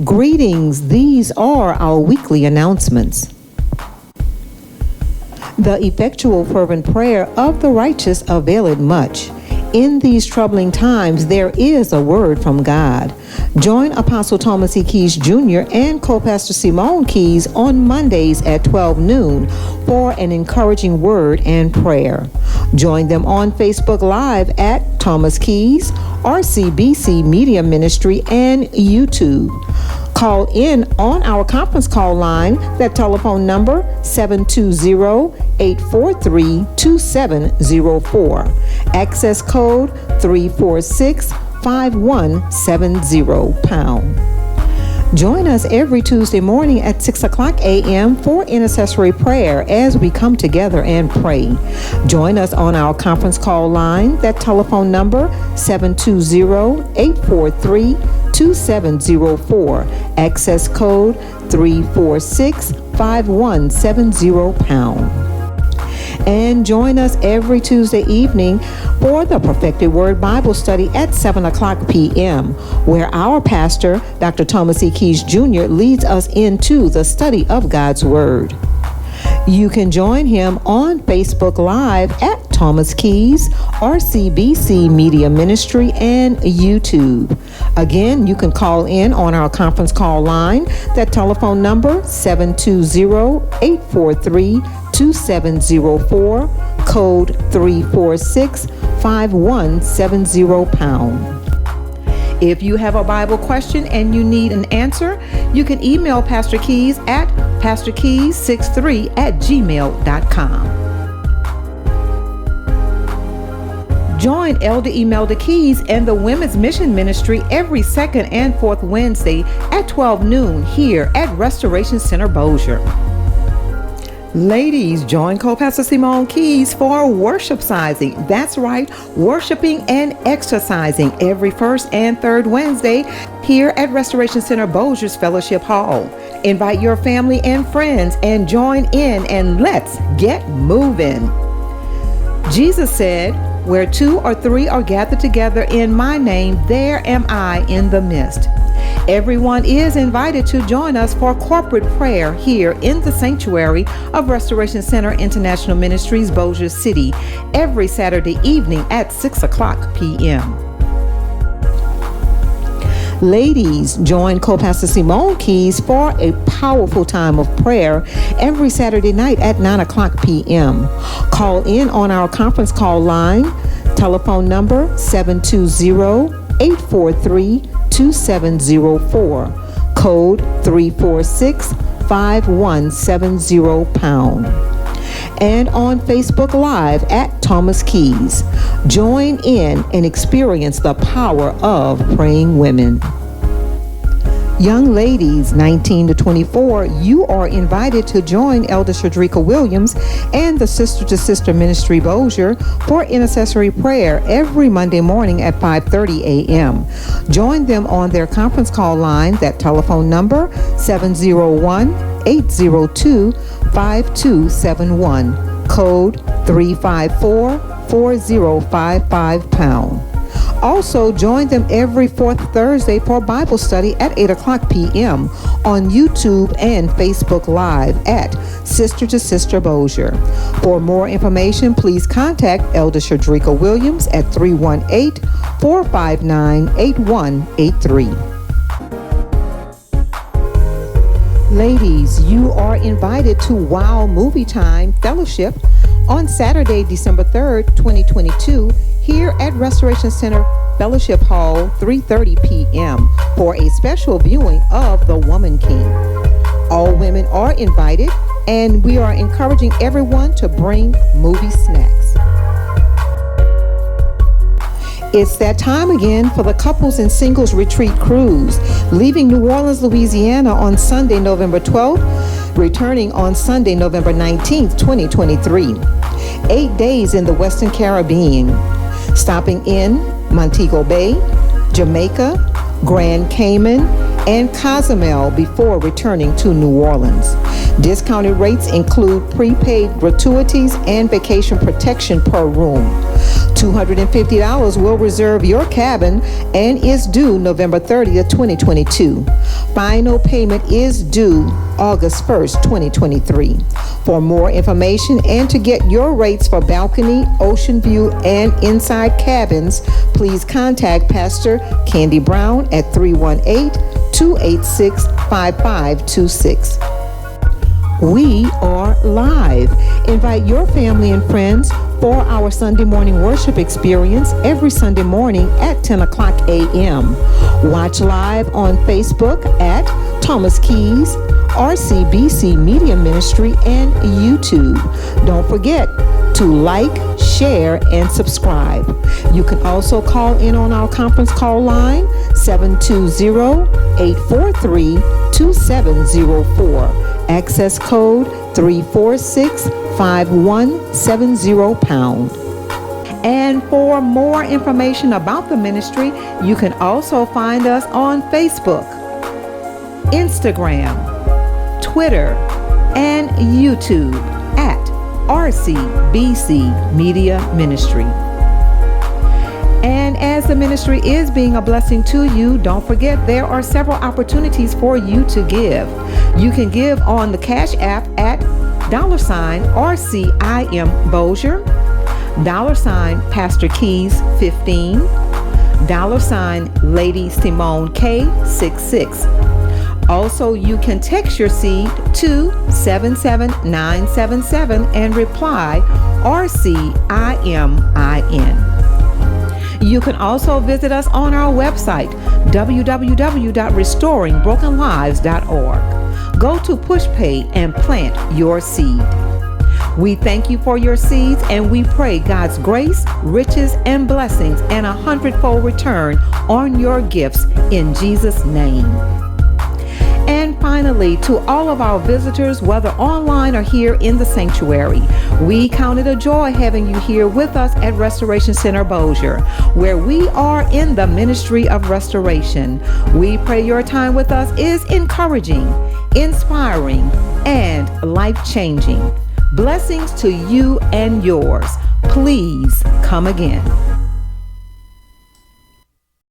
Greetings, these are our weekly announcements. The effectual fervent prayer of the righteous availeth much. In these troubling times, there is a word from God. Join Apostle Thomas E. Keys Jr. and co-pastor Simone Keys on Mondays at 12 noon for an encouraging word and prayer. Join them on Facebook Live at Thomas Keys, RCBC Media Ministry, and YouTube. Call in on our conference call line, that telephone number 720-843-2704. Access code 346-5170 #. Join us every Tuesday morning at 6 o'clock a.m. for intercessory prayer as we come together and pray. Join us on our conference call line, that telephone number 720-843-2704. Access code 346-5170 #. And join us every Tuesday evening for the Perfected Word Bible Study at 7 o'clock p.m., where our pastor, Dr. Thomas E. Keys Jr., leads us into the study of God's Word. You can join him on Facebook Live at Thomas Keys, RCBC Media Ministry, and YouTube. Again, you can call in on our conference call line, that telephone number 720-843-2704, code 346-5170 #. If you have a Bible question and you need an answer, you can email Pastor Keys at pastorkeys63@gmail.com. Join Elder Imelda Keys and the Women's Mission Ministry every second and fourth Wednesday at 12 noon here at Restoration Center, Bossier. Ladies, join co-pastor Simone Keys for worship-sizing. That's right, worshiping and exercising every first and third Wednesday here at Restoration Center, Bossier's Fellowship Hall. Invite your family and friends and join in, and let's get moving. Jesus said, "Where two or three are gathered together in my name, there am I in the midst." Everyone is invited to join us for corporate prayer here in the sanctuary of Restoration Center International Ministries, Bossier City, every Saturday evening at 6 o'clock p.m. Ladies, join co-pastor Simone Keys for a powerful time of prayer every Saturday night at 9 o'clock p.m. Call in on our conference call line, telephone number 720-843-2704, code 346-5170 #. And on Facebook Live at Thomas Keys. Join in and experience the power of praying women. Young ladies 19 to 24, you are invited to join Elder Shadrika Williams and the Sister to Sister Ministry Bossier for intercessory prayer every Monday morning at 5:30 a.m. Join them on their conference call line, that telephone number 701-802-5271, code 354-4055 #. Also, join them every fourth Thursday for Bible study at 8 o'clock p.m. on YouTube and Facebook Live at Sister to Sister Bossier. For more information, please contact Elder Shadrika Williams at 318-459-8183. Ladies, you are invited to Wow Movie Time Fellowship on Saturday, December 3rd, 2022, here at Restoration Center Fellowship Hall, 3:30 p.m. for a special viewing of The Woman King. All women are invited, and we are encouraging everyone to bring movie snacks. It's that time again for the Couples and Singles Retreat Cruise, leaving New Orleans, Louisiana on Sunday, November 12th, returning on Sunday, November 19th, 2023. 8 days in the Western Caribbean, stopping in Montego Bay, Jamaica, Grand Cayman, and Cozumel before returning to New Orleans. Discounted rates include prepaid gratuities and vacation protection per room. $250 will reserve your cabin and is due November 30th, 2022. Final payment is due August 1st, 2023. For more information and to get your rates for balcony, ocean view, and inside cabins, please contact Pastor Candy Brown at 318-286-5526. We are live. Invite your family and friends for our Sunday morning worship experience every Sunday morning at 10 o'clock a.m. Watch live on Facebook at Thomas Keys, RCBC Media Ministry, and YouTube. Don't forget to like, share, and subscribe. You can also call in on our conference call line 720-843-2704. Access code 346-5170 #. And for more information about the ministry, you can also find us on Facebook, Instagram, Twitter, and YouTube at RCBC Media Ministry. And as the ministry is being a blessing to you, don't forget there are several opportunities for you to give. You can give on the Cash App at $RCIM Bossier, $Pastor Keys 15, $Lady Simone K66. Also, you can text your seed to 77977 and reply RCIMIN. You can also visit us on our website, www.restoringbrokenlives.org. Go to PushPay and plant your seed. We thank you for your seeds, and we pray God's grace, riches, and blessings, and 100-fold return on your gifts in Jesus' name. And finally, to all of our visitors, whether online or here in the sanctuary, we count it a joy having you here with us at Restoration Center Bossier, where we are in the ministry of restoration. We pray your time with us is encouraging, inspiring, and life-changing. Blessings to you and yours. Please come again.